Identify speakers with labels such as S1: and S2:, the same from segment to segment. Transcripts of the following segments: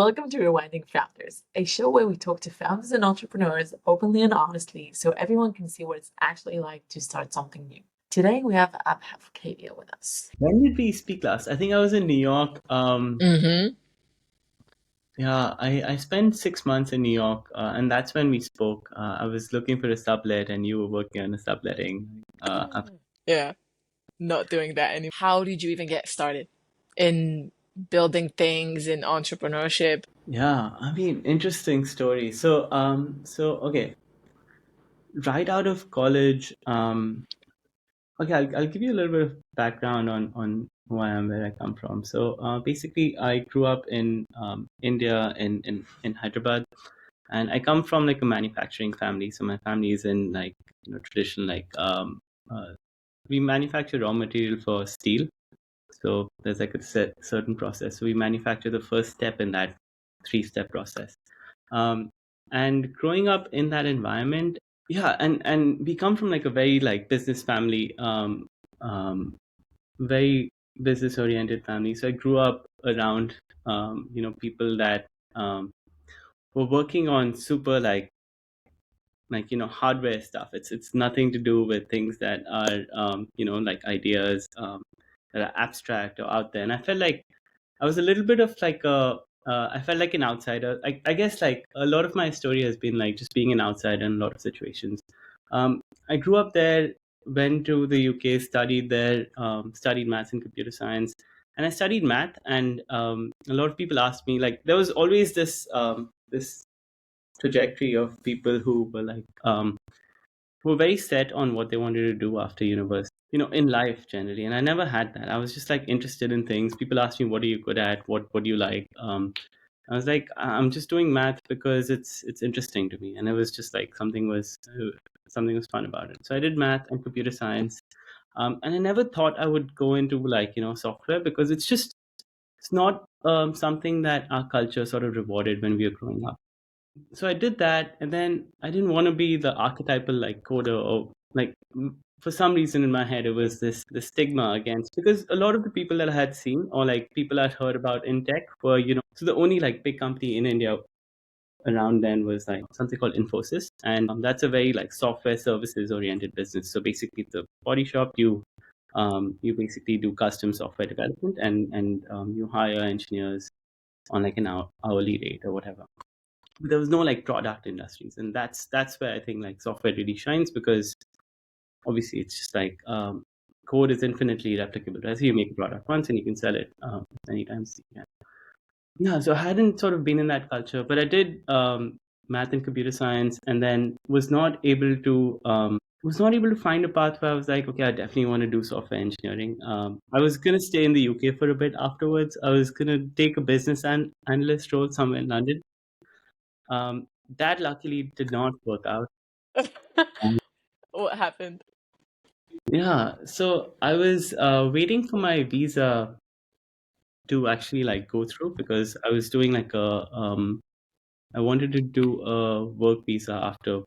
S1: Welcome to Rewinding Founders, a show where we talk to founders and entrepreneurs openly and honestly so everyone can see what it's actually like to start something new. Today we have Abhav Kedia with us.
S2: When did we speak last? I think I was in New York.
S1: Mm-hmm.
S2: Yeah, I spent 6 months in New York, and that's when we spoke. I was looking for a sublet, and you were working on a subletting.
S1: Yeah, not doing that anymore. How did you even get started in building things in entrepreneurship?
S2: Yeah, I mean, interesting story. So okay, right out of college, okay, I'll give you a little bit of background on who I am, where I come from. So basically, I grew up in India, in Hyderabad. And I come from like a manufacturing family. So my family is in like traditional uh, we manufacture raw material for steel. So there's like a certain process. So we manufacture the first step in that three-step process. Um, and growing up in that environment, yeah, and we come from like a very like business family, very business oriented family. So I grew up around people that were working on super hardware stuff. It's nothing to do with things that are like ideas that are abstract or out there. And I felt like I was a little bit of like a I felt like an outsider. I guess like a lot of my story has been like just being an outsider in a lot of situations. I grew up there, went to the UK, studied there, studied maths and computer science. And I studied math, and a lot of people asked me, like, there was always this trajectory of people who were like who were very set on what they wanted to do after university, in life generally. And I never had that. I was just like interested in things. People asked me, what are you good at? What do you like? I was like, I'm just doing math because it's interesting to me. And it was just like something was fun about it. So I did math and computer science. And I never thought I would go into like, software, because it's not something that our culture sort of rewarded when we were growing up. So I did that, and then I didn't want to be the archetypal like coder, or like for some reason in my head it was this stigma against, because a lot of the people that I had seen, or like people I'd heard about in tech, were so the only like big company in India around then was like something called Infosys, and that's a very like software services oriented business. So basically, the body shop, you basically do custom software development, and you hire engineers on like an hourly rate or whatever. There was no like product industries, and that's where I think like software really shines, because obviously it's just like code is infinitely replicable, right? So you make a product once and you can sell it many times you can. Yeah, so I hadn't sort of been in that culture, but I did math and computer science, and then was not able to find a path where I was like, okay, I definitely want to do software engineering. I was gonna stay in the UK for a bit afterwards. I was gonna take a business analyst role somewhere in London. um, that luckily did not work out.
S1: What happened?
S2: Yeah, so I was waiting for my visa to actually like go through, because I was doing like I wanted to do a work visa after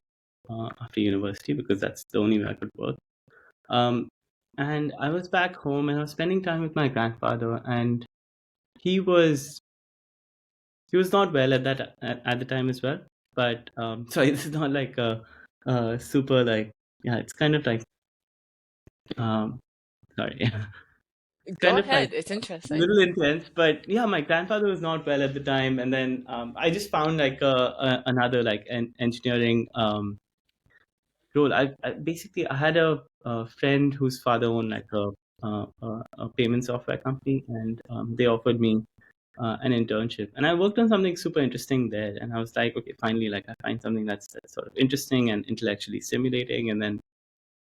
S2: university, because that's the only way I could work. Um, and I was back home, and I was spending time with my grandfather, and he was he was not well at the time as well. But sorry, this is not like a super like, yeah, it's kind of like um sorry. It's
S1: Go
S2: kind of like
S1: ahead, it's
S2: a
S1: interesting.
S2: little intense, but yeah, my grandfather was not well at the time, and then I just found like another like engineering role. I basically I had a friend whose father owned like a payment software company, and they offered me an internship, and I worked on something super interesting there. And I was like, okay, finally, like I find something that's sort of interesting and intellectually stimulating, and then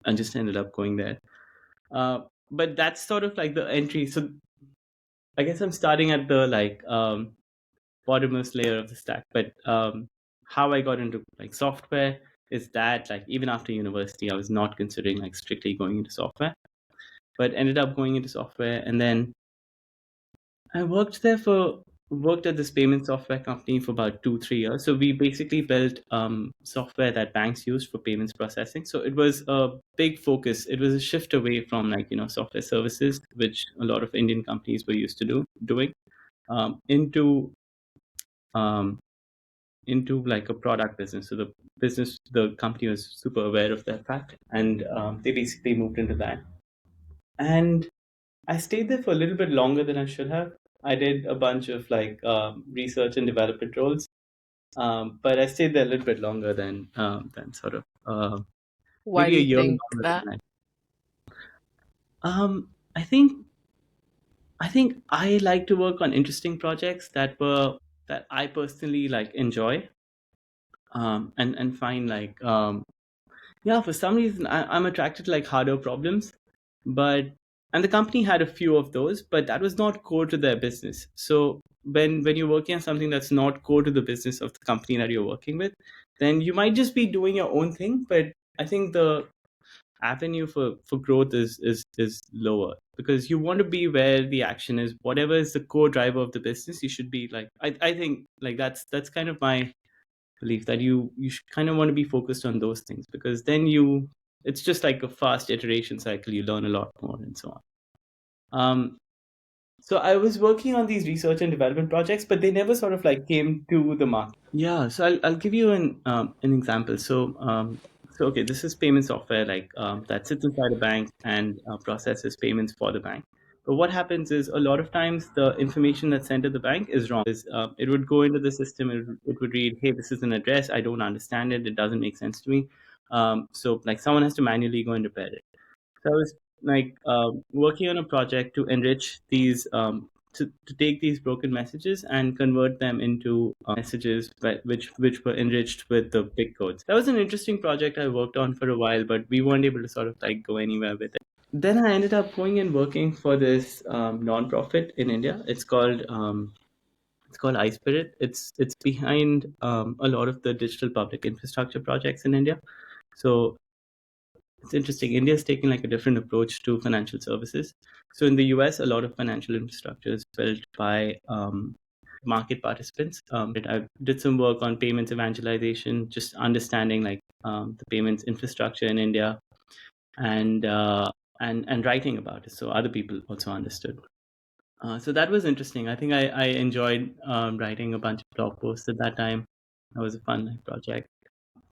S2: I just ended up going there. Uh, but that's sort of like the entry. So I guess I'm starting at the like bottommost layer of the stack. But how I got into like software is that like even after university, I was not considering like strictly going into software, but ended up going into software. And then I worked at this payment software company for about 2 3 years. So we basically built software that banks used for payments processing. So it was a big focus. It was a shift away from like software services, which a lot of Indian companies were used to doing, into into like a product business. So the company was super aware of that fact, and they basically moved into that. And I stayed there for a little bit longer than I should have. I did a bunch of like research and development roles, but I stayed there a little bit longer than sort of
S1: Why do
S2: maybe a
S1: you
S2: year
S1: think
S2: longer
S1: that?
S2: than I think I like to work on interesting projects that I personally like enjoy, and find like yeah, for some reason I'm attracted to like harder problems, but and the company had a few of those, but that was not core to their business. So when you're working on something that's not core to the business of the company that you're working with, then you might just be doing your own thing. But I think the avenue for growth is lower, because you want to be where the action is. Whatever is the core driver of the business, you should be like, I think like that's kind of my belief, that you should kind of want to be focused on those things, because then it's just like a fast iteration cycle. You learn a lot more and so on. So I was working on these research and development projects, but they never sort of like came to the market. Yeah, so I'll give you an example. So okay, this is payment software like that sits inside a bank and processes payments for the bank. But what happens is, a lot of times the information that's sent to the bank is wrong. It would go into the system. It would read, "Hey, this is an address. I don't understand it. It doesn't make sense to me." So like someone has to manually go and repair it. So I was like working on a project to enrich these, to take these broken messages and convert them into messages which were enriched with the big codes. That was an interesting project I worked on for a while, but we weren't able to sort of like go anywhere with it. Then I ended up going and working for this nonprofit in India. It's called iSpirit. It's behind a lot of the digital public infrastructure projects in India. So it's interesting. India's taking like a different approach to financial services. So in the US, a lot of financial infrastructure is built by market participants. I did some work on payments evangelization, just understanding like the payments infrastructure in India, and and writing about it, so other people also understood. So that was interesting. I think I enjoyed writing a bunch of blog posts at that time. That was a fun project.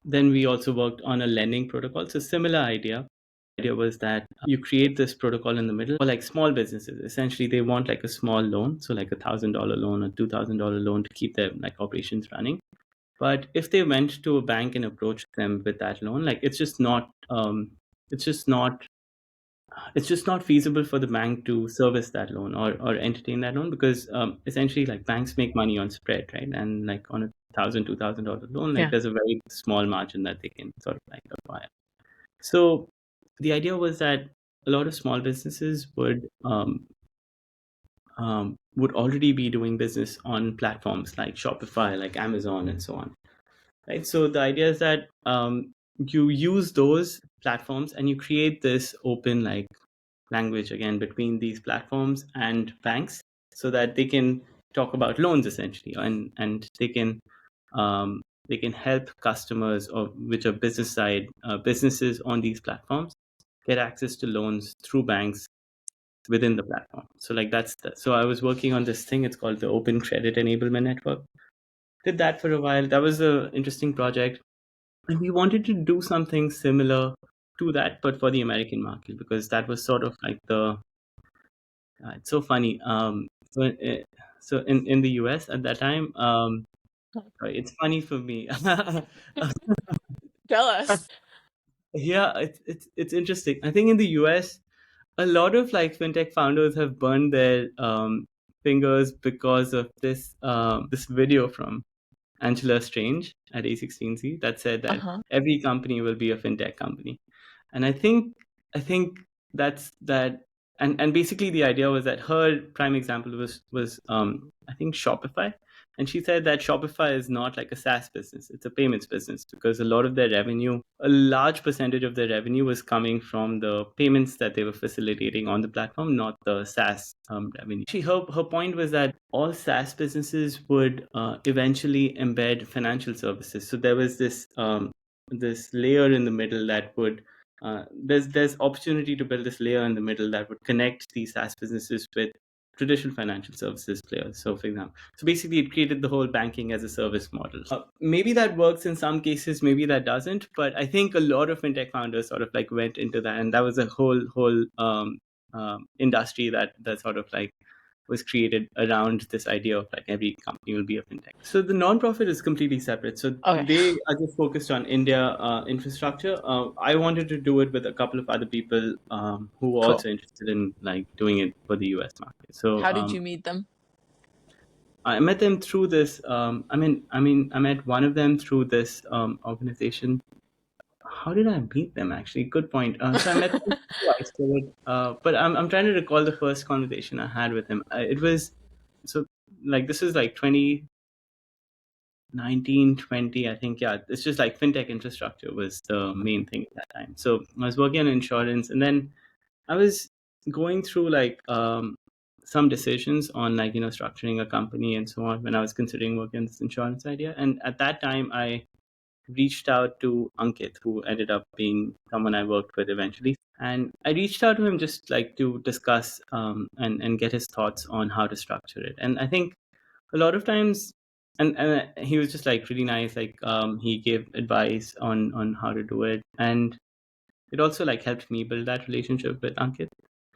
S2: Then we also worked on a lending protocol. So similar idea. Idea was that you create this protocol in the middle for like small businesses. Essentially, they want like a small loan, so like $1,000 loan or $2,000 loan to keep their like operations running. But if they went to a bank and approached them with that loan, like it's just not it's just not feasible for the bank to service that loan, or entertain that loan, because essentially like banks make money on spread, right? And like on a $2,000 loan, like
S1: Yeah.
S2: there's a very small margin that they can sort of like acquire. So the idea was that a lot of small businesses would already be doing business on platforms like Shopify, like Amazon, and so on, right? So the idea is that you use those platforms and you create this open like language again between these platforms and banks, so that they can talk about loans essentially, and they can help customers, or which are business side businesses on these platforms, get access to loans through banks within the platform. So like so I was working on this thing. It's called the Open Credit Enablement Network. Did that for a while. That was an interesting project, and we wanted to do something similar to that, but for the American market, because that was sort of like the it's so funny. So in the US at that time, sorry, it's funny for me.
S1: Tell us.
S2: Yeah, it's interesting. I think in the US, a lot of like fintech founders have burned their fingers because of this video from Angela Strange at A16Z that said that
S1: Uh-huh.
S2: every company will be a fintech company. And I think that's that. And basically the idea was that her prime example was I think Shopify. And she said that Shopify is not like a SaaS business, it's a payments business, because a lot of their revenue, a large percentage of their revenue was coming from the payments that they were facilitating on the platform, not the SaaS revenue. Her point was that all SaaS businesses would eventually embed financial services. So there was this layer in the middle that would there's opportunity to build this layer in the middle that would connect these SaaS businesses with traditional financial services players. So, for example, so basically, it created the whole banking as a service model. Maybe that works in some cases, maybe that doesn't. But I think a lot of fintech founders sort of like went into that, and that was a whole industry that sort of like was created around this idea of like every company will be a fintech. So the nonprofit is completely separate. So
S1: Okay,
S2: they are just focused on India infrastructure. I wanted to do it with a couple of other people who were
S1: cool.
S2: also interested in like doing it for the US market. So
S1: How did you meet them?
S2: I met them through this. I met one of them through this organization. How did I meet them? Actually, good point. So I met them twice, but I'm trying to recall the first conversation I had with him. It was so like this is like 2019, 20. I think. Yeah, it's just like fintech infrastructure was the main thing at that time. So I was working on insurance, and then I was going through like some decisions on like structuring a company and so on when I was considering working on this insurance idea. And at that time, I reached out to Ankit, who ended up being someone I worked with eventually. And I reached out to him just like to discuss and get his thoughts on how to structure it. And I think a lot of times, and he was just like really nice. Like he gave advice on how to do it, and it also like helped me build that relationship with Ankit.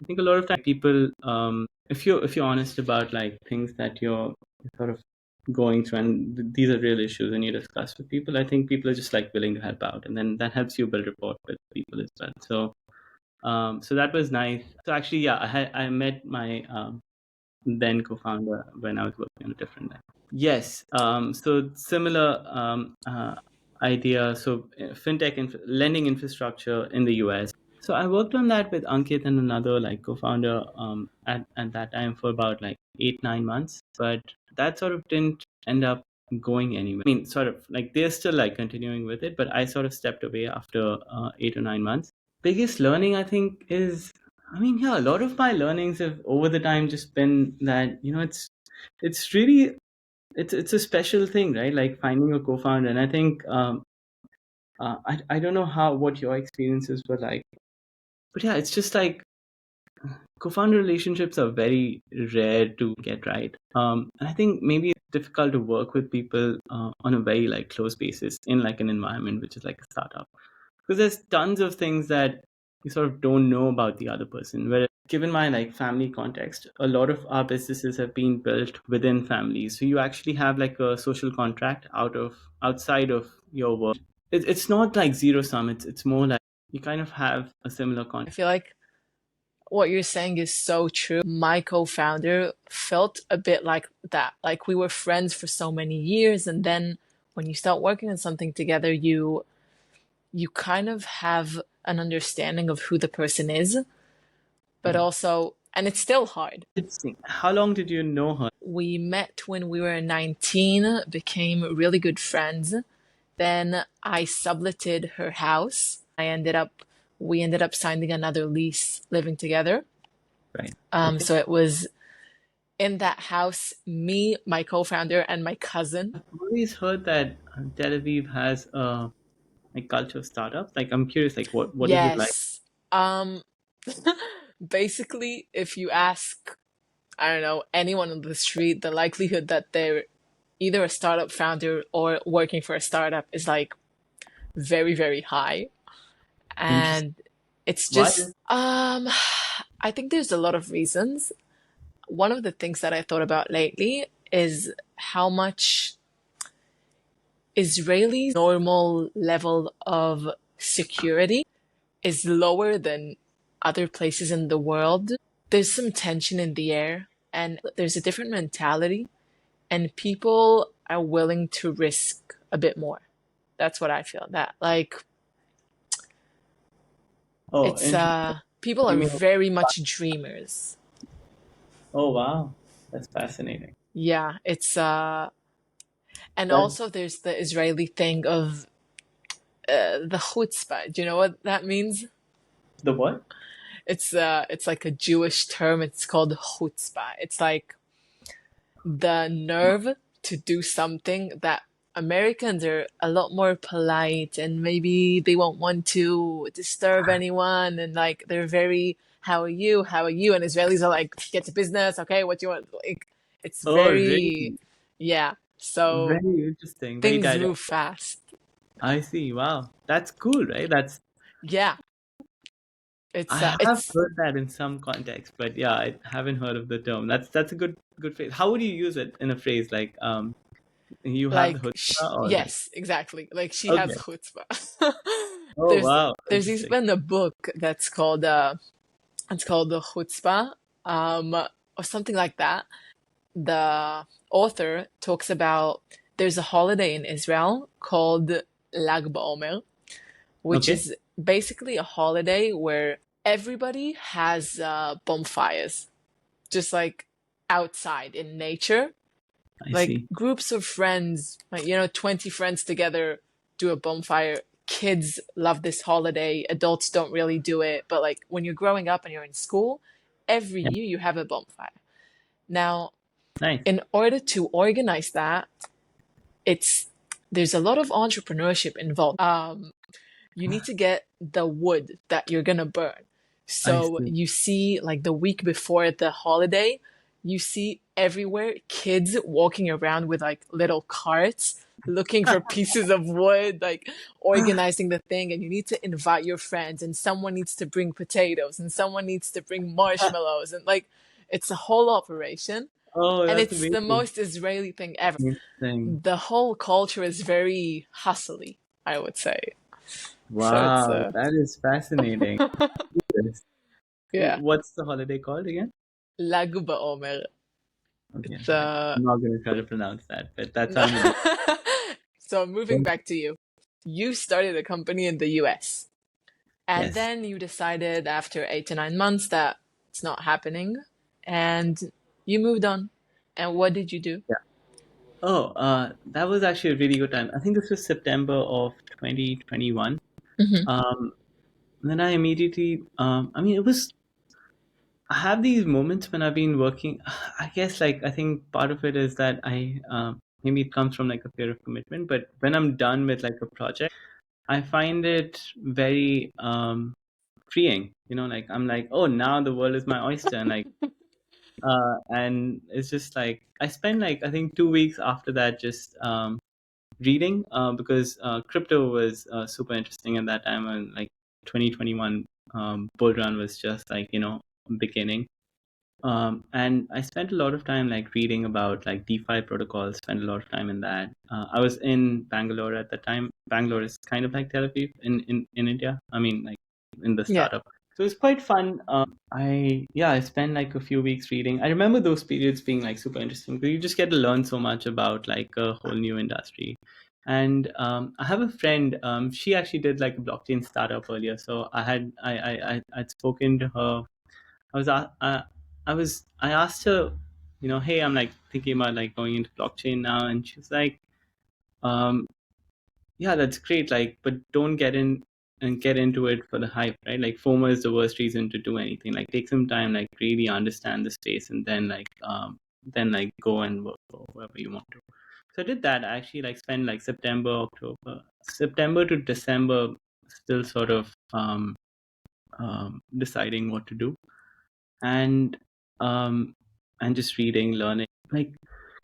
S2: I think a lot of time people, if you're honest about like things that you're sort of going through, and these are real issues, and you discuss with people, I think people are just like willing to help out, and then that helps you build rapport with people as well. So that was nice. So actually, yeah, I met my then co-founder when I was working on a different lab. Yes. So similar idea. So fintech lending infrastructure in the US. So I worked on that with Ankit and another like co-founder at that time for about like 8-9 months, but that sort of didn't end up going anywhere. I mean, sort of like they're still like continuing with it, but I sort of stepped away after 8 or 9 months. Biggest learning I think is, I mean, yeah, a lot of my learnings have over the time just been that it's really it's a special thing, right? Like finding a co-founder, and I think I don't know how what your experiences were like, but yeah, it's just like co-founder relationships are very rare to get right. And I think maybe it's difficult to work with people on a very like close basis in like an environment which is like a startup, because there's tons of things that you sort of don't know about the other person. Whereas given my like family context, a lot of our businesses have been built within families, so you actually have like a social contract outside of your work. It's not like zero sum. It's more like you kind of have a similar
S1: I
S2: contract.
S1: feel like what you're saying is so true. My co-founder felt a bit like that. Like we were friends for so many years, and then when you start working on something together, you kind of have an understanding of who the person is, but
S2: Right.
S1: also, and it's still hard.
S2: Interesting. How long did you know her?
S1: We met when we were 19, became really good friends. Then I subletted her house. We ended up signing another lease living together.
S2: Right. Okay.
S1: So it was in that house, me, my co-founder, and my cousin.
S2: I've always heard that Tel Aviv has a like culture of startups. Like I'm curious, like what is it like?
S1: Yes. Um, basically, if you ask, I don't know, anyone on the street, the likelihood that they're either a startup founder or working for a startup is like very, very high.
S2: Interesting.
S1: And it's
S2: Why?
S1: just, I think there's a lot of reasons. One of the things that I thought about lately is how much Israeli normal level of security is lower than other places in the world. There's some tension in the air and there's a different mentality, and people are willing to risk a bit more. That's what I feel. That like
S2: Oh,
S1: it's
S2: interesting.
S1: people
S2: You
S1: are
S2: mean?
S1: very much dreamers.
S2: Oh, wow, that's fascinating.
S1: Yeah, it's and
S2: That
S1: also there's the Israeli thing of the chutzpah. Do you know what that means?
S2: the what?
S1: It's like a Jewish term. It's called chutzpah. It's like the nerve to do something that Americans are a lot more polite and maybe they won't want to disturb anyone, and like they're very how are you? How are you? And Israelis are like, get to business. Okay, what do you want? Like, it's
S2: Oh,
S1: very,
S2: really?
S1: yeah. So
S2: Very interesting. Very
S1: things
S2: direct.
S1: move fast.
S2: I see. Wow. That's cool, right? That's
S1: Yeah,
S2: I have
S1: it's
S2: heard that in some context, but yeah, I haven't heard of the term. That's a good phrase. How would you use it in a phrase like you have the
S1: like,
S2: chutzpah or like
S1: yes, exactly. Like she has
S2: okay.
S1: chutzpah.
S2: Oh
S1: there's
S2: wow,
S1: there's
S2: interesting.
S1: even a book that's called it's called the chutzpah, or something like that. The author talks about there's a holiday in Israel called Lag BaOmer, which
S2: Okay,
S1: is basically a holiday where everybody has bonfires, just like outside in nature.
S2: I
S1: Like
S2: see.
S1: groups of friends, like, 20 friends together do a bonfire. Kids love this holiday. Adults don't really do it. But like when you're growing up and you're in school, every
S2: Yeah,
S1: year you have a bonfire. Now,
S2: nice.
S1: in order to organize that, it's there's a lot of entrepreneurship involved. You need to get the wood that you're gonna burn.
S2: I
S1: So
S2: see.
S1: you see, like the week before the holiday, you see everywhere kids walking around with like little carts looking for pieces of wood, like organizing the thing. And you need to invite your friends, and someone needs to bring potatoes, and someone needs to bring marshmallows, and like it's a whole operation.
S2: Oh,
S1: And
S2: that's
S1: it's the
S2: amazing.
S1: most Israeli thing ever.
S2: Interesting.
S1: The whole culture is very hustly, I would say. So it's
S2: Wow, that is fascinating. Yes.
S1: yeah,
S2: What's the holiday called again?
S1: Lag BaOmer.
S2: Okay,
S1: It's
S2: right. I'm not gonna try to pronounce that, but that
S1: no.
S2: sounds amazing.
S1: So moving back to you. You started a company in the US, and
S2: Yes.
S1: then you decided after 8 to 9 months that it's not happening, and you moved on. And what did you do?
S2: Yeah. Oh, that was actually a really good time. I think this was September of 2021.
S1: Hmm.
S2: Um, then I immediately, I mean, it was, I have these moments when I've been working. I guess, like, I think part of it is that maybe it comes from like a fear of commitment, but when I'm done with like a project, I find it very freeing. Like, I'm like, oh, now the world is my oyster. And it's just like, I spent like, I think 2 weeks after that just reading because crypto was super interesting at that time, and like 2021 bull run was just like beginning. And I spent a lot of time like reading about like DeFi protocols. Spent a lot of time in that. I was in Bangalore at the time. Bangalore is kind of like Tel Aviv in India. I mean, like in the
S1: Yeah.
S2: startup. So it's quite fun. I spent like a few weeks reading. I remember those periods being like super interesting because you just get to learn so much about like a whole new industry. And I have a friend. She actually did like a blockchain startup earlier. So I'd spoken to her. I was I asked her, hey, I'm like thinking about like going into blockchain now, and she's like, um, yeah, that's great, like, but don't get in and get into it for the hype, right? Like FOMO is the worst reason to do anything. Like take some time, like really understand the space, and then like go and work for whoever you want to. So I did that. I actually like spent like September to December, still sort of deciding what to do and um and just reading, learning. Like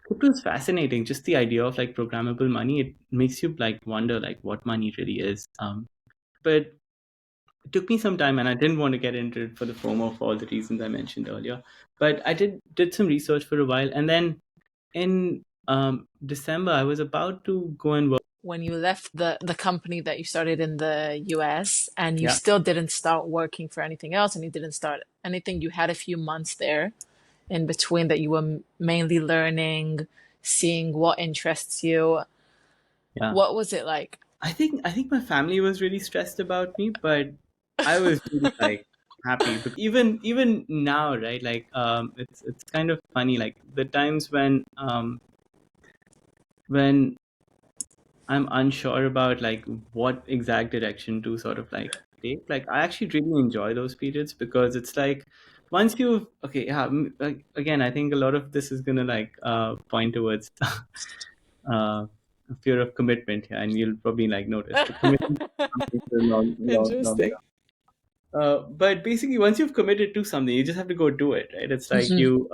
S2: crypto is fascinating. Just the idea of like programmable money, it makes you like wonder like what money really is. But it took me some time, and I didn't want to get into it for the FOMO for all the reasons I mentioned earlier. But I did some research for a while, and then in December I was about to go and work.
S1: When you left the company that you started in the US and you
S2: Yeah.
S1: still didn't start working for anything else and you didn't start anything, you had a few months there in between that you were mainly learning, seeing what interests you.
S2: Yeah.
S1: What was it like?
S2: I think my family was really stressed about me, but I was really like happy because even now, right? Like it's kind of funny. Like the times when I'm unsure about like what exact direction to sort of like take. Like I actually really enjoy those periods because it's like once you've okay, yeah. Like, again, I think a lot of this is gonna like point towards a fear of commitment here, and you'll probably like notice, but commitment is something for a long, long, long
S1: Interesting.
S2: term. But basically, once you've committed to something, you just have to go do it, right? It's like
S1: Hmm.
S2: you,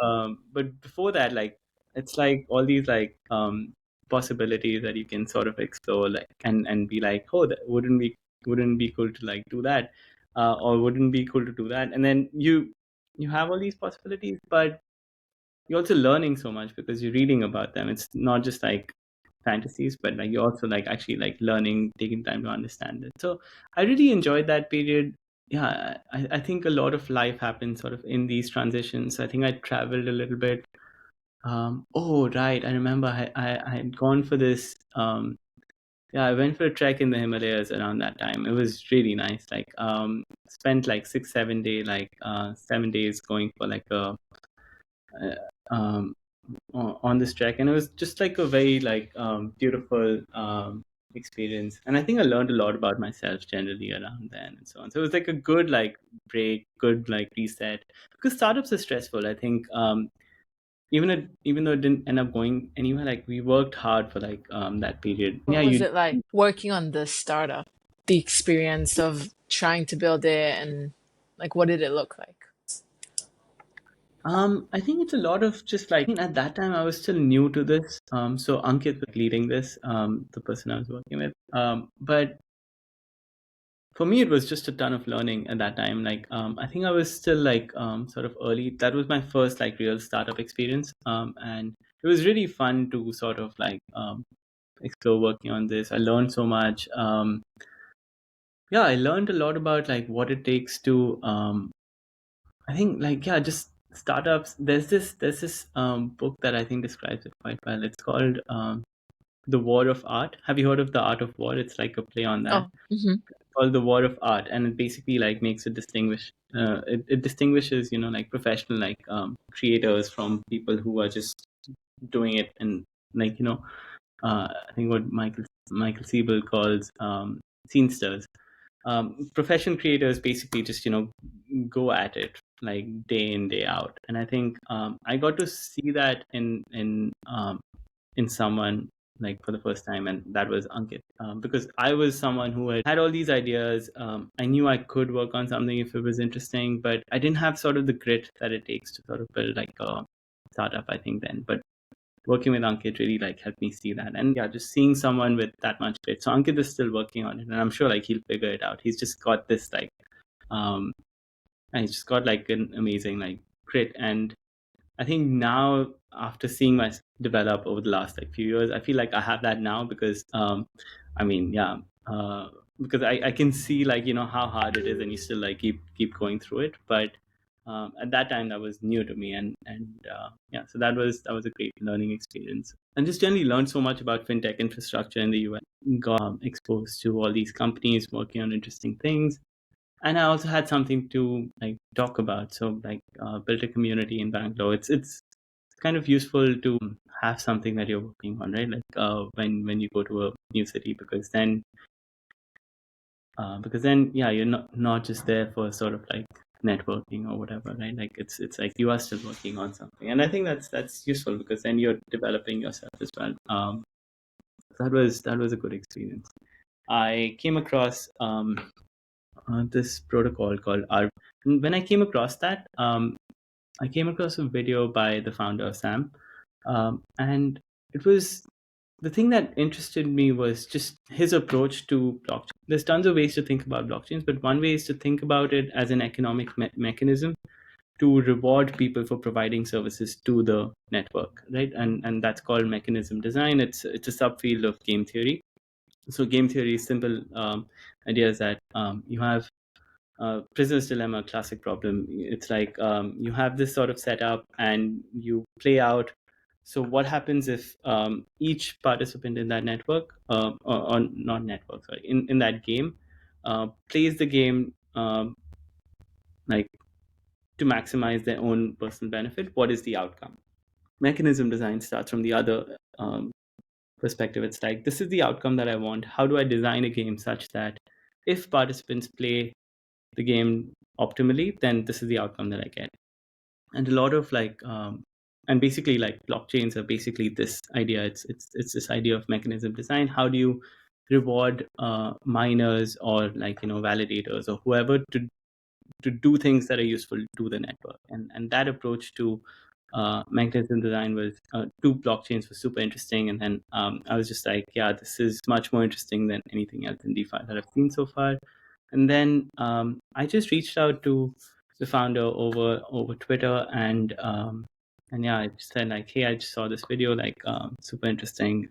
S2: but before that, like, it's like all these like possibilities that you can sort of explore, like, and be like, oh, that wouldn't be cool to like do that, or wouldn't be cool to do that, and then you have all these possibilities, but you're also learning so much because you're reading about them. It's not just like fantasies, but like you're also like actually like learning, taking time to understand it. So I really enjoyed that period. Yeah, I think a lot of life happened sort of in these transitions. I think I traveled a little bit. Oh, right. I remember I had gone for this. Yeah, I went for a trek in the Himalayas around that time. It was really nice. Like, spent like 6, 7 day, like 7 days going for like a uh, um, on this trek, and it was just like a very like beautiful experience. And I think I learned a lot about myself generally around then and so on. So it was like a good like break, good like reset, because startups are stressful. I think even though it didn't end up going anywhere, like we worked hard for like that period.
S1: What
S2: Yeah,
S1: was
S2: you.
S1: it like working on the startup? The experience of trying to build it and like what did it look like?
S2: I think it's a lot of just like, I mean, at that time I was still new to this. So Ankit was leading this, the person I was working with. But for me, it was just a ton of learning at that time. Like, I think I was still like sort of early. That was my first like real startup experience. And it was really fun to sort of like explore working on this. I learned so much. Yeah, I learned a lot about like what it takes to I think like yeah, just startups. There's this book that I think describes it quite well. It's called The War of Art. Have you heard of The Art of War? It's like a play on that.
S1: Oh, hmm.
S2: Called The War of Art, and it basically like makes it distinguish. It distinguishes, like professional like creators from people who are just doing it, and like I think what Michael Siebel calls scenesters. Profession creators basically just go at it like day in day out, and I think I got to see that in someone like for the first time, and that was Ankit, because I was someone who had all these ideas. I knew I could work on something if it was interesting, but I didn't have sort of the grit that it takes to sort of build like a startup, I think, then. But working with Ankit really like helped me see that. And yeah, just seeing someone with that much grit. So Ankit is still working on it, and I'm sure like he'll figure it out. He's just got this like um and he's just got like an amazing like grit. And I think now, after seeing my develop over the last like few years, I feel like I have that now because I mean, yeah, because I can see like how hard it is, and you still like keep going through it. But at that time, that was new to me, and yeah, so that was a great learning experience, and just generally learned so much about fintech infrastructure in the US. Got exposed to all these companies working on interesting things, and I also had something to like talk about. So like built a community in Bangalore. It's kind of useful to have something that you're working on, right? Like when you go to a new city, because then yeah, you're not just there for sort of like networking or whatever, right? Like it's like you are still working on something, and I think that's useful because then you're developing yourself as well. That was a good experience. I came across this protocol called R. And when I came across that, I came across a video by the founder Sam, and it was the thing that interested me was just his approach to blockchain. There's tons of ways to think about blockchains, but one way is to think about it as an economic mechanism to reward people for providing services to the network, right? And that's called mechanism design. It's a subfield of game theory. So game theory is simple idea is that you have prisoner's dilemma, classic problem. It's like you have this sort of setup and you play out. So what happens if each participant in that network, or not network, sorry, in that game, plays the game like to maximize their own personal benefit? What is the outcome? Mechanism design starts from the other perspective. It's like, this is the outcome that I want. How do I design a game such that if participants play the game optimally, then this is the outcome that I get. And a lot of like and basically like blockchains are basically this idea. It's this idea of mechanism design. How do you reward miners or like validators or whoever to do things that are useful to the network. And that approach to mechanism design was two blockchains was super interesting. And then I was just like, yeah, this is much more interesting than anything else in DeFi that I've seen so far. And then I just reached out to the founder over Twitter, and yeah, I just said like, hey, I just saw this video, like super interesting.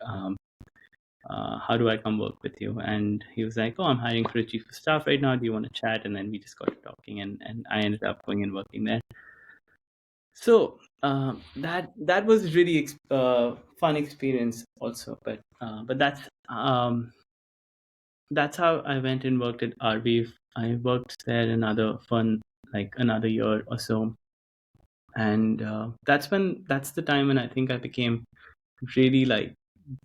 S2: How do I come work with you? And he was like, oh, I'm hiring for a chief of staff right now. Do you want to chat? And then we just got to talking, and I ended up going and working there. So that was really fun experience also. But that's how I went and worked at RV. I worked there another fun like another year or so, and that's the time when I think I became really like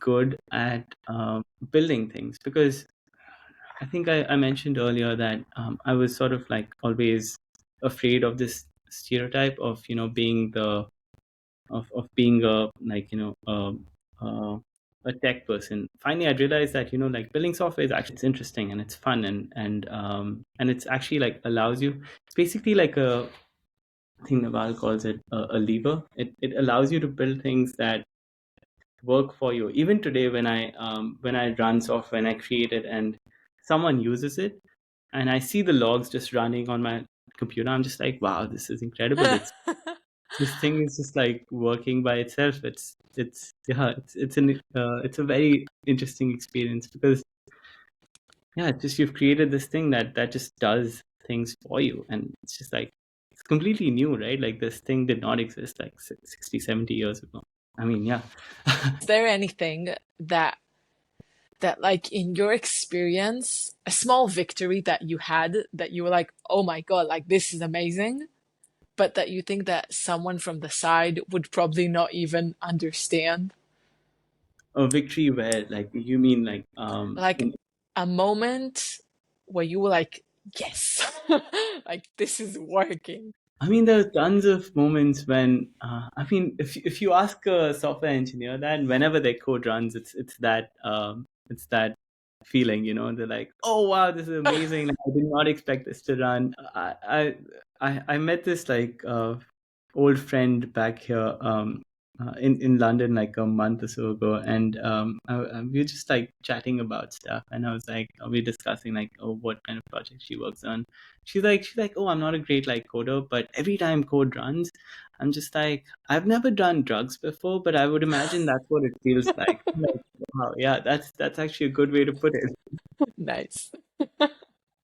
S2: good at building things, because I think I mentioned earlier that I was sort of like always afraid of this stereotype of being being a like a tech person. Finally, I realized that like building software is actually it's interesting and it's fun, and it's actually like allows you. It's basically like a thing Naval calls it a lever. It allows you to build things that work for you. Even today, when I run software and I create it and someone uses it and I see the logs just running on my computer, I'm just like, wow, this is incredible. It's This thing is just like working by itself. It's yeah, it's a very interesting experience, because yeah, it's just you've created this thing that just does things for you, and it's just like it's completely new, right? Like this thing did not exist like 60, 70 years ago. I mean, yeah.
S1: Is there anything that like in your experience, a small victory that you had that you were like, oh my God, like this is amazing, but that you think that someone from the side would probably not even understand?
S2: A victory where, like, you mean like
S1: Like a moment where you were like, yes, like this is working.
S2: I mean, there are tons of moments when I mean, if you ask a software engineer that, whenever their code runs, it's that feeling, they're like, oh wow, this is amazing! Like, I did not expect this to run. I met this like old friend back here in London like a month or so ago, and we were just like chatting about stuff, and I was like, we were discussing like, oh, what kind of project she works on. She's like, oh, I'm not a great like coder, but every time code runs, I'm just like, I've never done drugs before, but I would imagine that's what it feels like. I'm like, wow, yeah, that's actually a good way to put it.
S1: Nice.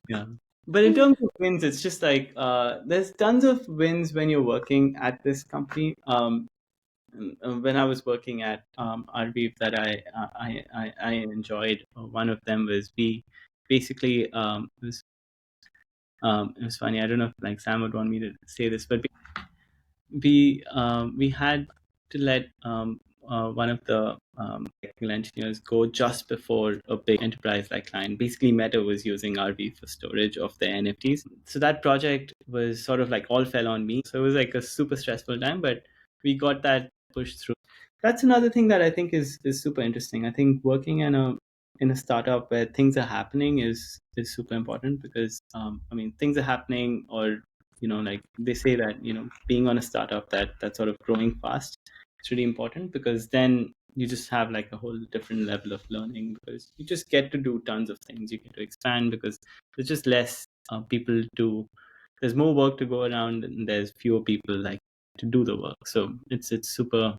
S2: Yeah. But in terms of wins, it's just like there's tons of wins when you're working at this company. When I was working at RV that I enjoyed. One of them was we basically it was funny. I don't know if like Sam would want me to say this, but we had to let one of the technical engineers go just before a big enterprise like client. Basically, Meta was using RV for storage of their NFTs. So that project was sort of like all fell on me. So it was like a super stressful time, but we got that pushed through. That's another thing that I think is super interesting. I think working in a startup where things are happening is super important, because I mean, things are happening, or like they say that being on a startup that's sort of growing fast, it's really important, because then you just have like a whole different level of learning, because you just get to do tons of things. You get to expand because there's just less people to there's more work to go around, and there's fewer people like to do the work. So it's super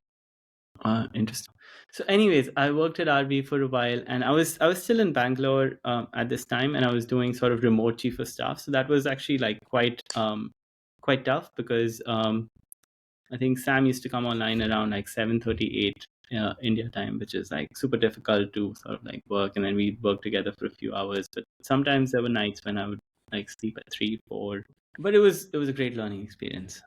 S2: interesting. So, anyways, I worked at RB for a while, and I was still in Bangalore at this time, and I was doing sort of remote chief of staff. So that was actually like quite tough, because I think Sam used to come online around like 7:38 India time, which is like super difficult to sort of like work, and then we'd work together for a few hours. But sometimes there were nights when I would like sleep at 3, 4. But it was a great learning experience.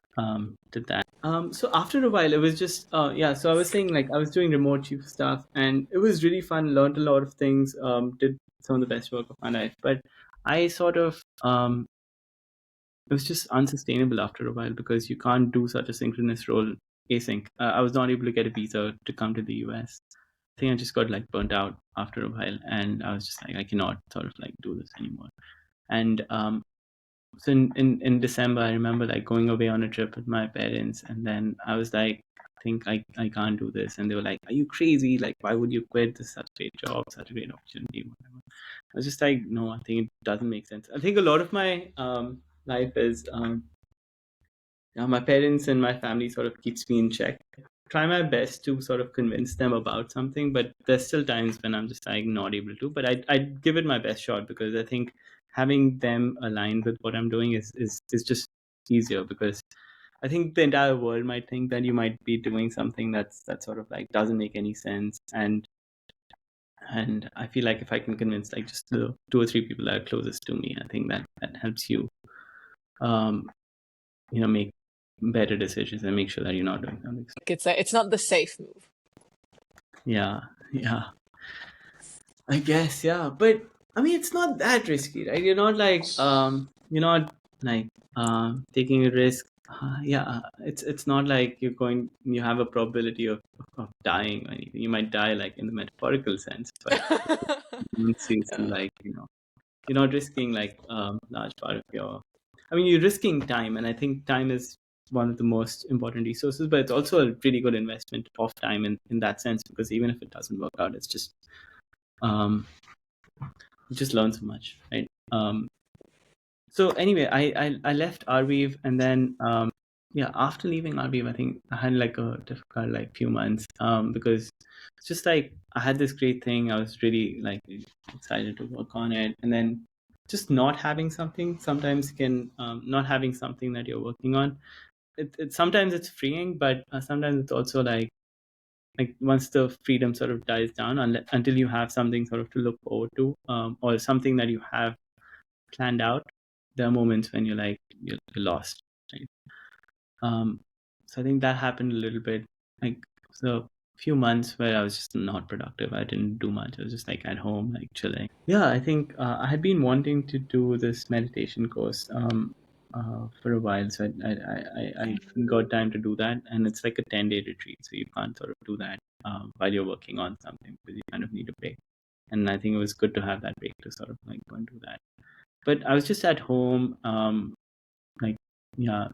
S2: Did that. So after a while, it was just yeah. So I was saying like I was doing remote chief stuff, and it was really fun. Learned a lot of things. Did some of the best work of my life. But I sort of it was just unsustainable after a while, because you can't do such a synchronous role async. I was not able to get a visa to come to the US. I think I just got like burnt out after a while, and I was just like, I cannot sort of like do this anymore. And so in December, I remember like going away on a trip with my parents, and then I was like, think I can't do this, and they were like, are you crazy? Like, why would you quit this such a great job, such a great opportunity, whatever. I was just like, no, I think it doesn't make sense. I think a lot of my life is my parents and my family sort of keeps me in check. Try my best to sort of convince them about something, but there's still times when I'm just like not able to. But I give it my best shot, because I think having them aligned with what I'm doing is just easier, because I think the entire world might think that you might be doing something that sort of like doesn't make any sense. And I feel like if I can convince like just the two or three people that are closest to me, I think that helps you um make better decisions and make sure that you're not doing something.
S1: It's not the safe move.
S2: Yeah, yeah, I guess, yeah. But I mean, it's not that risky, right? You're not like taking a risk. Yeah, it's not like you have a probability of dying or anything. You might die like in the metaphorical sense, but seriously,
S1: Yeah.
S2: like you're not risking like large part of your. I mean, you're risking time, and I think time is one of the most important resources, but it's also a really good investment of time in that sense, because even if it doesn't work out, it's just um you just learn so much, right? So anyway, I left Arviv, and then yeah, after leaving Arviv, I think I had like a difficult like few months because it's just like I had this great thing. I was really like excited to work on it, and then just not having something sometimes can not having something that you're working on. It sometimes it's freeing, but sometimes it's also like once the freedom sort of dies down, until you have something sort of to look forward to, or something that you have planned out, there are moments when you're lost, right? um so I think that happened a little bit, like, so few months where I was just not productive. I didn't do much. I was just like at home, like chilling. Yeah, I think I had been wanting to do this meditation course for a while, so I got time to do that, and it's like a 10-day retreat, so you can't sort of do that while you're working on something, because you kind of need a break. And I think it was good to have that break to sort of like go and do that. But I was just at home, like, yeah.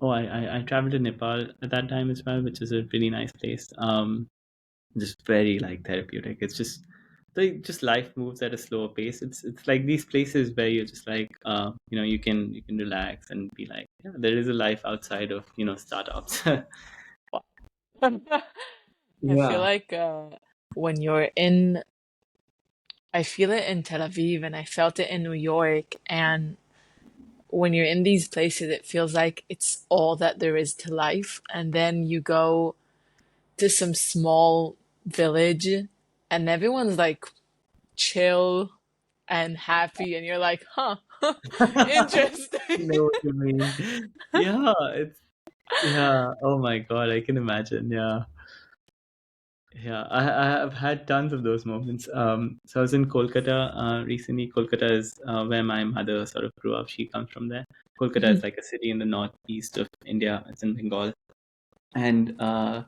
S2: Oh, I traveled to Nepal at that time as well, which is a really nice place. Just very like therapeutic. It's just like just life moves at a slower pace. It's like these places where you're just like you can relax and be like, yeah, there is a life outside of startups.
S1: I feel
S2: Yeah.
S1: like when you're in, I feel it in Tel Aviv and I felt it in New York. And when you're in these places, it feels like it's all that there is to life. And then you go to some small village and everyone's like chill and happy. And you're like, huh, interesting.
S2: Know what you mean. Yeah, yeah. Oh my God, I can imagine. Yeah. Yeah, I have had tons of those moments. So I was in Kolkata recently. Kolkata is where my mother sort of grew up. She comes from there. Kolkata is like a city in the northeast of India. It's in Bengal. And I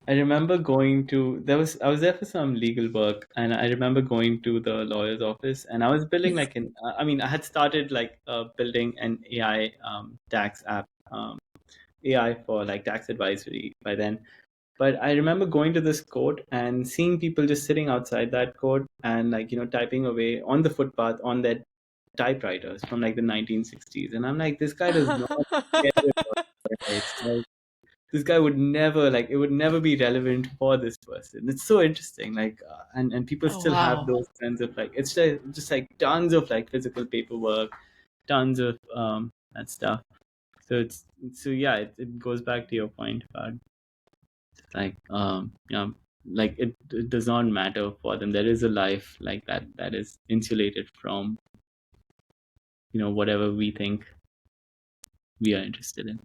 S2: remember going to I was there for some legal work, and I remember going to the lawyer's office, and I was building like I mean, I had started like building an AI tax app, AI for like tax advisory by then. But I remember going to this court and seeing people just sitting outside that court and like typing away on the footpath on their typewriters from like the 1960s, and I'm like, this guy does not care about rights. Like, this guy would never, like, it would never be relevant for this person. It's so interesting, like, and people
S1: Oh,
S2: still have
S1: wow.
S2: those kinds of like, it's just like tons of like physical paperwork, tons of that stuff. So so yeah, it goes back to your point about like like it does not matter for them. There is a life like that is insulated from whatever we think we are interested in.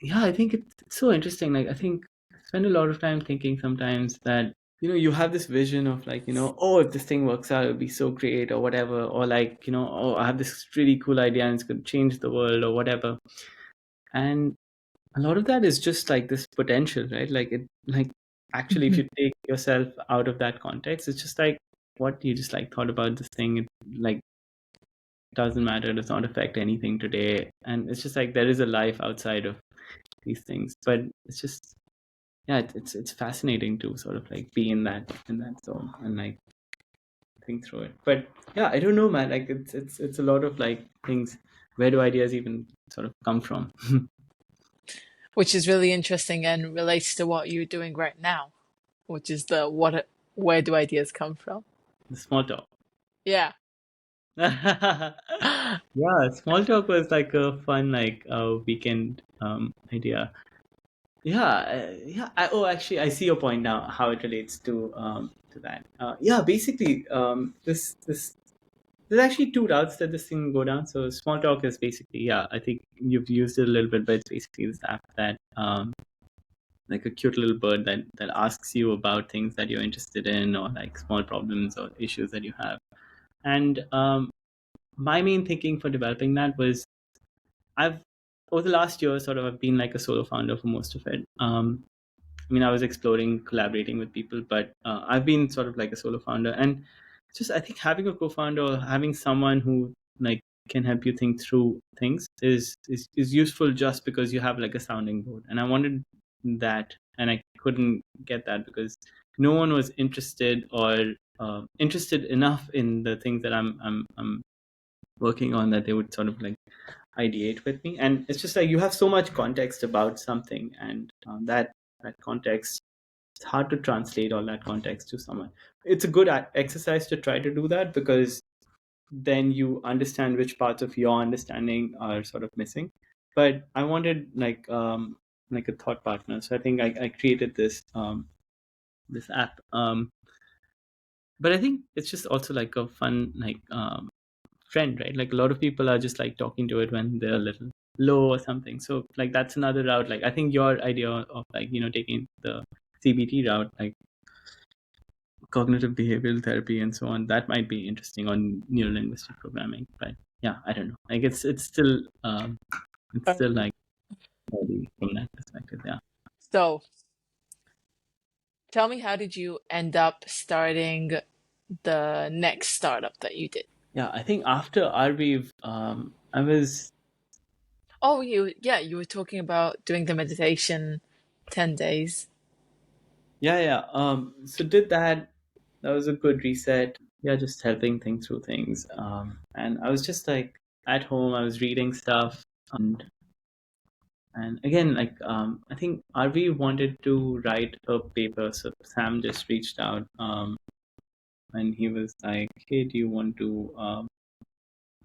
S2: Yeah, I think it's so interesting. Like, I think I spend a lot of time thinking sometimes that you have this vision of like, oh, if this thing works out, it'll be so great or whatever, or like, oh, I have this really cool idea and it's going to change the world or whatever. And a lot of that is just like this potential, right? Like, it like actually, if you take yourself out of that context, it's just like what you just like thought about this thing, like doesn't matter, does not affect anything today, and it's just like there is a life outside of these things. But it's just, yeah, it's fascinating to sort of like be in that zone and like think through it. But yeah, I don't know, man. Like it's a lot of like things. Where do ideas even sort of come from?
S1: Which is really interesting and relates to what you're doing right now, which is the what where do ideas come from?
S2: The small talk.
S1: Yeah.
S2: Yeah, small talk was like a fun like weekend idea. Yeah, yeah. Oh, actually, I see your point now. How it relates to that. Yeah, basically, this there's actually two routes that this thing can go down. So small talk is basically, yeah, I think you've used it a little bit, but it's basically this app that like a cute little bird that asks you about things that you're interested in, or like small problems or issues that you have. And my main thinking for developing that was, I've over the last year sort of I've been like a solo founder for most of it. I mean, I was exploring collaborating with people, but I've been sort of like a solo founder, and just I think having a co-founder or having someone who like can help you think through things is useful, just because you have like a sounding board. And I wanted that, and I couldn't get that because no one was interested or interested enough in the things that I'm working on, that they would sort of like ideate with me. And it's just like you have so much context about something, and that context, it's hard to translate all that context to someone. It's a good exercise to try to do that, because then you understand which parts of your understanding are sort of missing. But I wanted like a thought partner, so I think I created this app. But I think it's just also like a fun like friend, right? Like a lot of people are just like talking to it when they're a little low or something. So like that's another route. Like I think your idea of like, taking the CBT route, like cognitive behavioral therapy and so on, that might be interesting on neurolinguistic programming. But yeah, I don't know. Like it's still like early from that perspective. Yeah.
S1: So tell me, how did you end up starting the next startup that you did?
S2: Yeah, I think after Arviv, I was
S1: Oh, you were talking about doing the meditation 10 days.
S2: yeah. So did that. That was a good reset. Yeah, just helping think through things. And I was just like at home. I was reading stuff, and again, like I think RV wanted to write a paper, so Sam just reached out, and he was like, "Hey, do you want to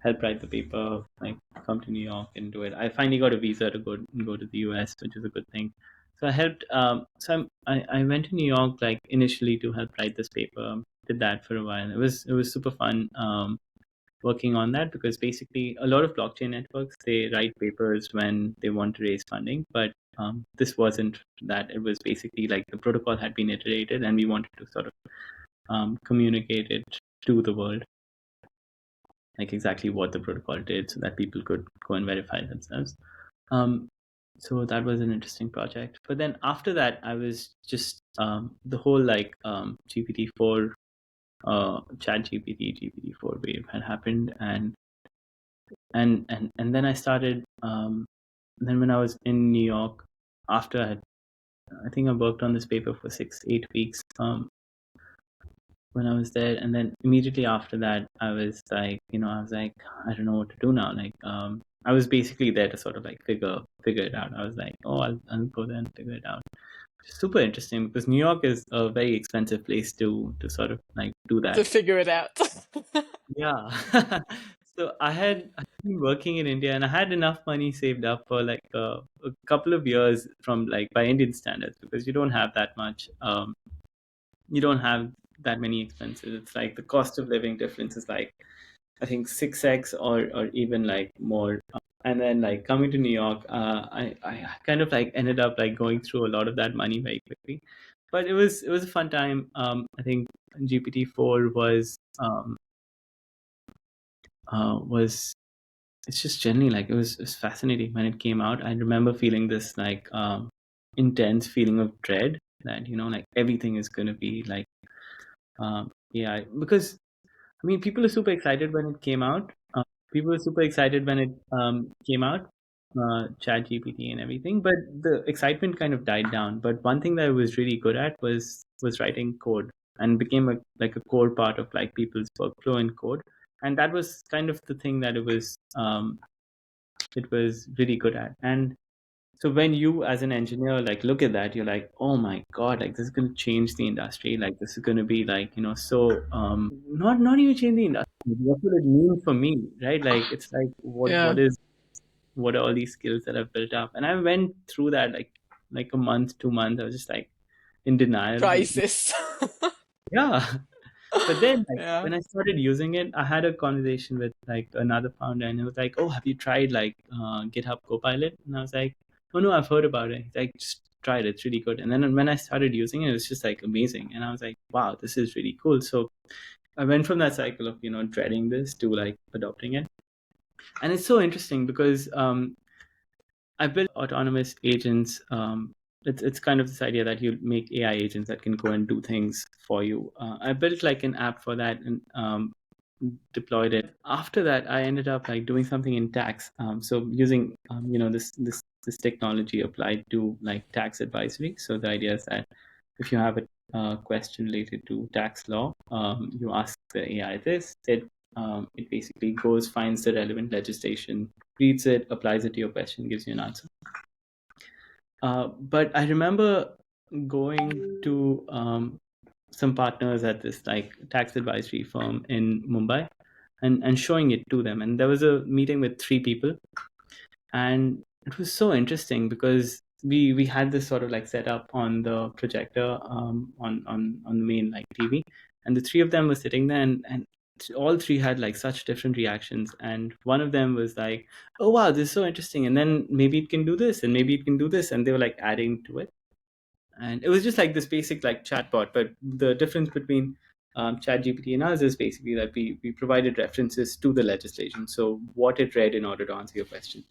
S2: help write the paper? Like, come to New York and do it." I finally got a visa to go to the US, which is a good thing. So I helped. I went to New York like initially to help write this paper. Did that for a while. It was super fun. Working on that, because basically a lot of blockchain networks, they write papers when they want to raise funding, but this wasn't that. It was basically like the protocol had been iterated, and we wanted to sort of communicate it to the world, like exactly what the protocol did, so that people could go and verify themselves. Um, so that was an interesting project. But then after that, I was just the whole like GPT-4, Chat GPT-4 wave had happened, and then I started. Then when I was in New York, after I think I worked on this paper for 6-8 weeks. When I was there, and then immediately after that, I was like, I don't know what to do now. Like, I was basically there to sort of like figure it out. I was like, oh, I'll go there and figure it out. Super interesting, because New York is a very expensive place to sort of like do
S1: To
S2: that.
S1: figure it out.
S2: Yeah. So I had been working in India, and I had enough money saved up for like a couple of years, from like by Indian standards, because you don't have that much. You don't have that many expenses. It's like the cost of living difference is like, I think 6x or even like more. And then like coming to New York, I kind of like ended up like going through a lot of that money very quickly. But it was a fun time. I think GPT-4 was it's just generally like it was fascinating when it came out. I remember feeling this like intense feeling of dread, that like everything is going to be like yeah, because I mean people are super excited when it came out. people were super excited when it came out, Chat GPT and everything. But the excitement kind of died down. But one thing that I was really good at was writing code, and became like a core part of like people's workflow in code. And that was kind of the thing that it was really good at. And so when you as an engineer like look at that, you're like, oh my god, like this is going to change the industry. Like this is going to be like, so not even change the industry. What would it mean for me, right? Like it's like
S1: Yeah.
S2: what are all these skills that I've built up? And I went through that like a month, 2 months. I was just like in denial.
S1: Crisis.
S2: Yeah. But then, like,
S1: Yeah.
S2: when I started using it, I had a conversation with like another founder, and he was like, "Oh, have you tried like GitHub Copilot?" And I was like, "Oh no, I've heard about it." He's like, "Just try it; it's really good." And then when I started using it, it was just like amazing, and I was like, "Wow, this is really cool." So I went from that cycle of dreading this to like adopting it, and it's so interesting because I built autonomous agents. It's kind of this idea that you make AI agents that can go and do things for you. I built like an app for that and deployed it. After that, I ended up like doing something in tax. So using this technology applied to like tax advisory. So the idea is that if you have a question related to tax law, you ask the AI this. It basically goes, finds the relevant legislation, reads it, applies it to your question, gives you an answer. But I remember going to some partners at this like tax advisory firm in Mumbai, and showing it to them. And there was a meeting with three people, and it was so interesting because we had this sort of like set up on the projector, on the main like TV, and the three of them were sitting there, and all three had like such different reactions. And one of them was like, oh wow, this is so interesting, and then maybe it can do this, and maybe it can do this, and they were like adding to it. And it was just like this basic like chatbot, but the difference between chat gpt and ours is basically that we provided references to the legislation, so what it read in order to answer your question.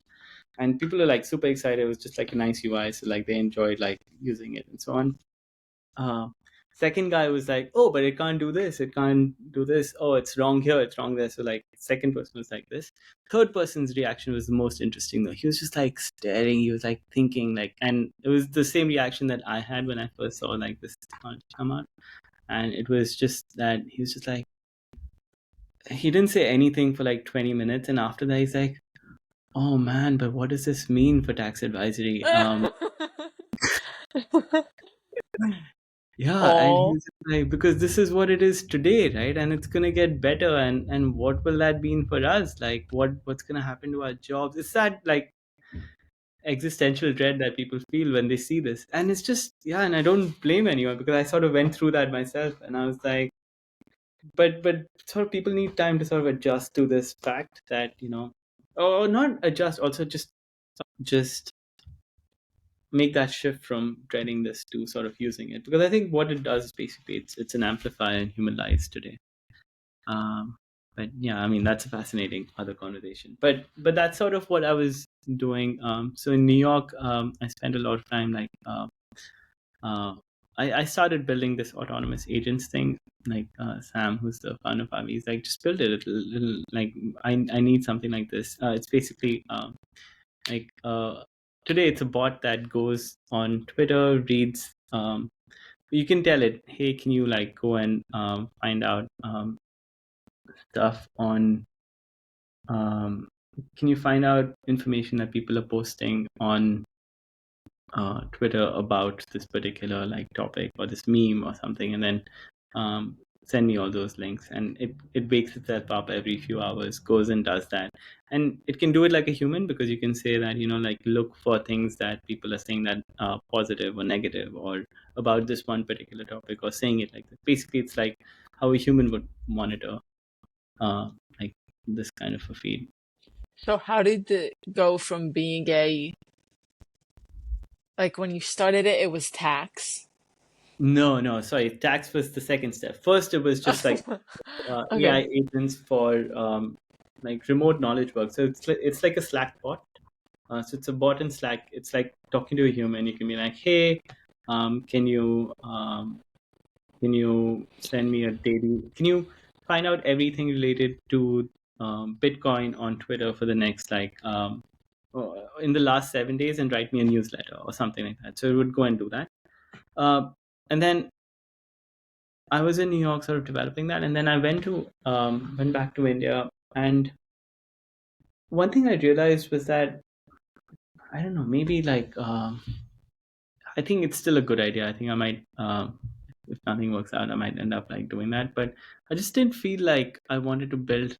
S2: And people are like super excited. It was just like a nice UI, so like they enjoyed like using it and so on. uh, Second guy was like, oh, but it can't do this, it can't do this, oh, it's wrong here, it's wrong there. So like second person was like this. Third person's reaction was the most interesting though. He was just like staring, he was like thinking, like, and it was the same reaction that I had when I first saw like this technology come out. And it was just that he was just like, he didn't say anything for like 20 minutes, and after that he's like, oh man, but what does this mean for tax advisory? Yeah, and he
S1: Oh.
S2: was just like, because this is what it is today, right? And it's gonna get better, and what will that mean for us? Like, what's gonna happen to our jobs? It's that like existential dread that people feel when they see this, and it's just, yeah. And I don't blame anyone because I sort of went through that myself, and I was like, but sort of people need time to sort of adjust to this fact that or not adjust, also just make that shift from dreading this to sort of using it, because I think what it does is basically it's an amplifier in human lives today. um but yeah, I mean, that's a fascinating other conversation, but that's sort of what I was doing. So in New York, I spent a lot of time like uh I started building this autonomous agents thing. Like Sam, who's the founder of Avi, he's like, just build it. Like I need something like this. It's basically like today it's a bot that goes on Twitter, reads, you can tell it, hey, can you like go and find out stuff on can you find out information that people are posting on Twitter about this particular like topic or this meme or something, and then um, send me all those links. And it wakes itself up every few hours, goes and does that. And it can do it like a human, because you can say that, like, look for things that people are saying that are positive or negative or about this one particular topic, or saying it like that. Basically, it's like how a human would monitor uh, like this kind of a feed.
S1: So how did it go from being like when you started it, it was tax?
S2: No, no, sorry. Tax was the second step. First, it was just like AI
S1: Okay.
S2: agents for like remote knowledge work. So it's like a Slack bot. So it's a bot in Slack. It's like talking to a human. You can be like, hey, um, can you um, can you send me a daily? Can you find out everything related to Bitcoin on Twitter for the next in the last 7 days and write me a newsletter or something like that. So it would go and do that. And then I was in New York, sort of developing that, and then I went back to India. And one thing I realized was that I don't know, maybe I think it's still a good idea. I think I might, if nothing works out, I might end up like doing that. But I just didn't feel like I wanted to build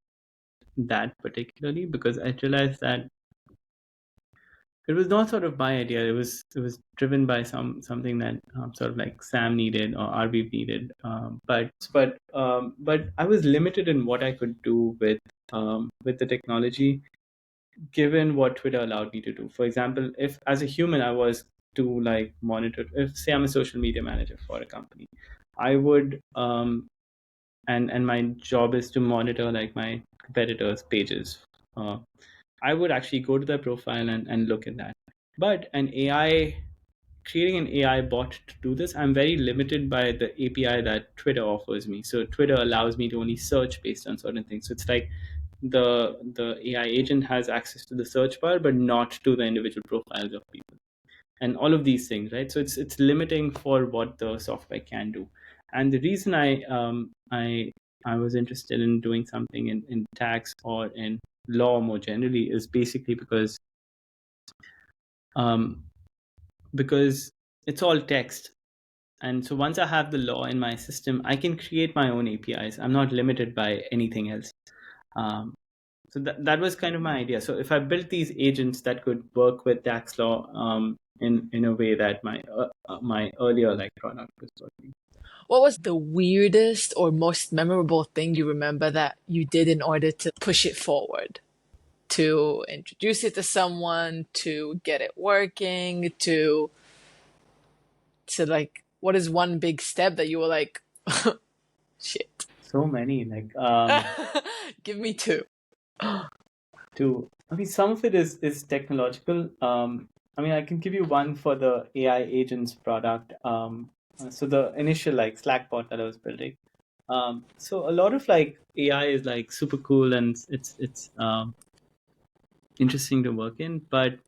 S2: that particularly, because I realized that it was not sort of my idea. It was driven by something that sort of like Sam needed or RB needed. But I was limited in what I could do with the technology, given what Twitter allowed me to do. For example, if as a human I was to like monitor, if say I'm a social media manager for a company, I would and my job is to monitor like my competitors' pages. Uh, I would actually go to their profile and look at that. But creating an AI bot to do this, I'm very limited by the API that Twitter offers me. So Twitter allows me to only search based on certain things. So it's like the AI agent has access to the search bar, but not to the individual profiles of people and all of these things, right? So it's limiting for what the software can do. And the reason I was interested in doing something in tax or in law more generally is basically um, because it's all text. And so once I have the law in my system, I can create my own APIs. I'm not limited by anything else. Um, so that was kind of my idea. So if I built these agents that could work with tax law in a way that my earlier like product was working.
S1: What was the weirdest or most memorable thing you remember that you did in order to push it forward? To introduce it to someone, to get it working, to like, what is one big step that you were like, shit?
S2: So many
S1: Give me two.
S2: to I mean, some of it is technological. I mean, I can give you one for the AI agents product. So the initial like Slack bot that I was building. So a lot of like AI is like super cool and it's interesting to work in, but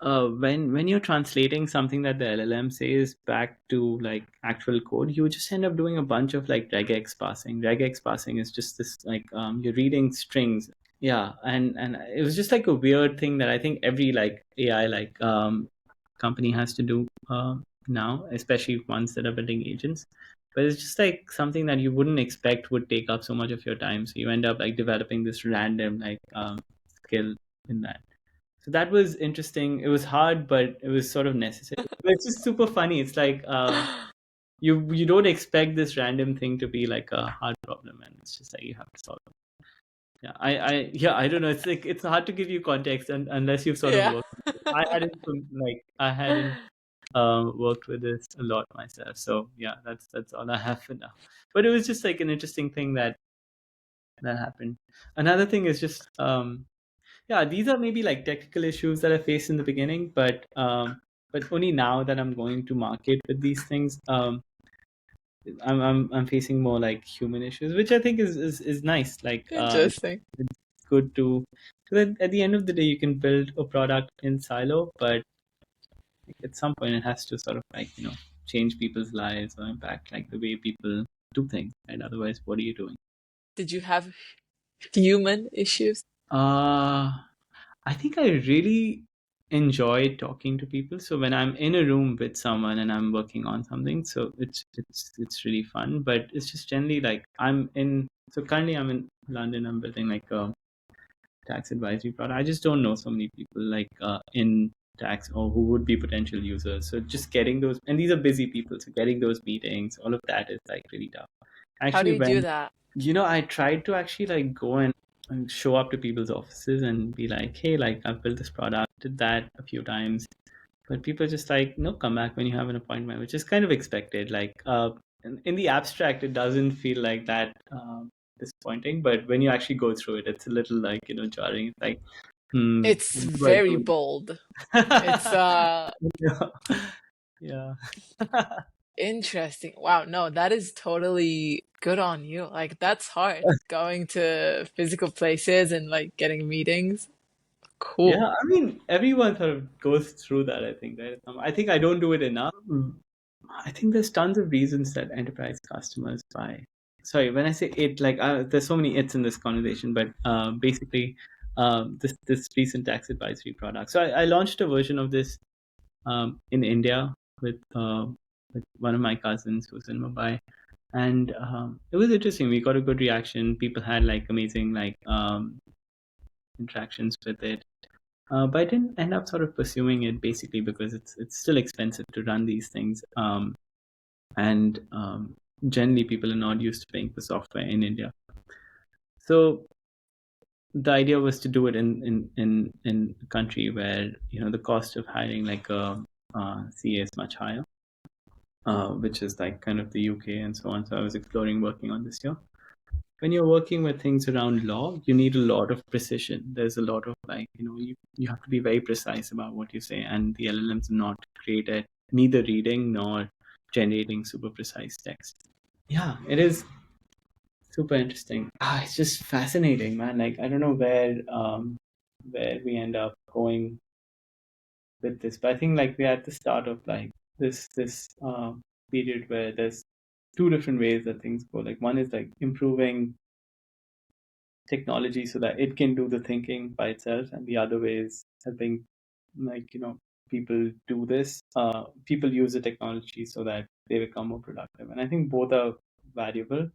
S2: when you're translating something that the LLM says back to like actual code, you just end up doing a bunch of like regex parsing. Regex parsing is just this like you're reading strings. Yeah, and it was just like a weird thing that I think every like AI company has to do now, especially ones that are building agents. But it's just like something that you wouldn't expect would take up so much of your time. So you end up like developing this random skill in that. So that was interesting. It was hard, but it was sort of necessary. But it's just super funny. It's like you don't expect this random thing to be like a hard problem, and it's just like you have to solve it. I don't know. It's like it's hard to give you context unless you've sort of
S1: Yeah.
S2: worked. I hadn't worked with this a lot myself. So yeah, that's all I have for now. But it was just like an interesting thing that happened. Another thing is just yeah, these are maybe like technical issues that I faced in the beginning, but only now that I'm going to market with these things, I'm facing more like human issues, which I think is nice. Like
S1: Interesting.
S2: it's good to, because at the end of the day, you can build a product in silo, but at some point it has to sort of like change people's lives or impact like the way people do things. And otherwise, what are you doing?
S1: Did you have human issues?
S2: Uh I think I really enjoy talking to people. So when I'm in a room with someone and I'm working on something, so it's really fun. But it's just generally like So currently I'm in London. I'm building like a tax advisory product. I just don't know so many people like in tax or who would be potential users. So just getting those, and these are busy people. So getting those meetings, all of that is like really tough.
S1: How do
S2: Actually,
S1: you do
S2: when
S1: that?
S2: I tried to actually like go and show up to people's offices and be like, hey, like I've built this product, did that a few times. But people just like, no, come back when you have an appointment, which is kind of expected. Like in the abstract, it doesn't feel like that disappointing. But when you actually go through it, it's a little like, jarring. It's like,
S1: It's
S2: what do I
S1: very
S2: do?
S1: bold. It's
S2: Yeah. Yeah.
S1: Interesting. Wow, no, that is totally good on you. Like that's hard. Going to physical places and like getting meetings. Cool.
S2: Yeah, I mean, everyone sort of goes through that, I think, right? I think I don't do it enough. I think there's tons of reasons that enterprise customers buy. Sorry, when I say it, like there's so many it's in this conversation, but basically, this recent tax advisory product. So I launched a version of this in India with one of my cousins who's in Mumbai, and it was interesting. We got a good reaction. People had like amazing like interactions with it. But I didn't end up sort of pursuing it basically because it's still expensive to run these things. And generally people are not used to paying for software in India. So the idea was to do it in a country where the cost of hiring like a CA is much higher, which is like kind of the UK and so on. So I was exploring working on this here. When you're working with things around law, you need a lot of precision. There's a lot of like, you have to be very precise about what you say, and the LLMs are not great at neither reading nor generating super precise text. Yeah, it is super interesting. It's just fascinating, man. Like I don't know where we end up going with this, but I think like we're at the start of like this period where there's two different ways that things go. Like one is like improving technology so that it can do the thinking by itself, and the other way is helping like people do this. People use the technology so that they become more productive, and I think both are valuable,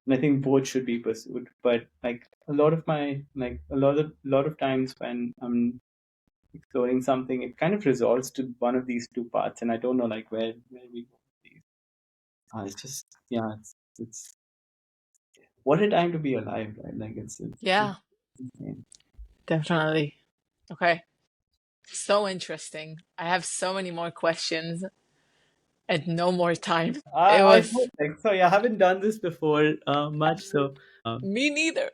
S2: and I think both should be pursued. But like a lot of my like a lot of times when I'm exploring something, it kind of resolves to one of these two parts, and I don't know like where we go with these. It's just yeah, it's what a time to be alive, right? Like it's
S1: Yeah,
S2: insane.
S1: definitely. Okay. So interesting. I have so many more questions and no more time. It
S2: I
S1: was
S2: thought like sorry, I haven't done this before much, so
S1: me neither.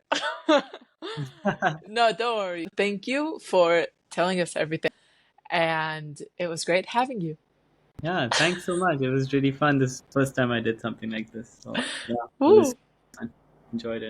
S1: No, don't worry. Thank you for telling us everything. And it was great having you.
S2: yeah, thanks so much. It was really fun. This first time I did something like this, so yeah, it was
S1: Woo!
S2: fun. Enjoyed it.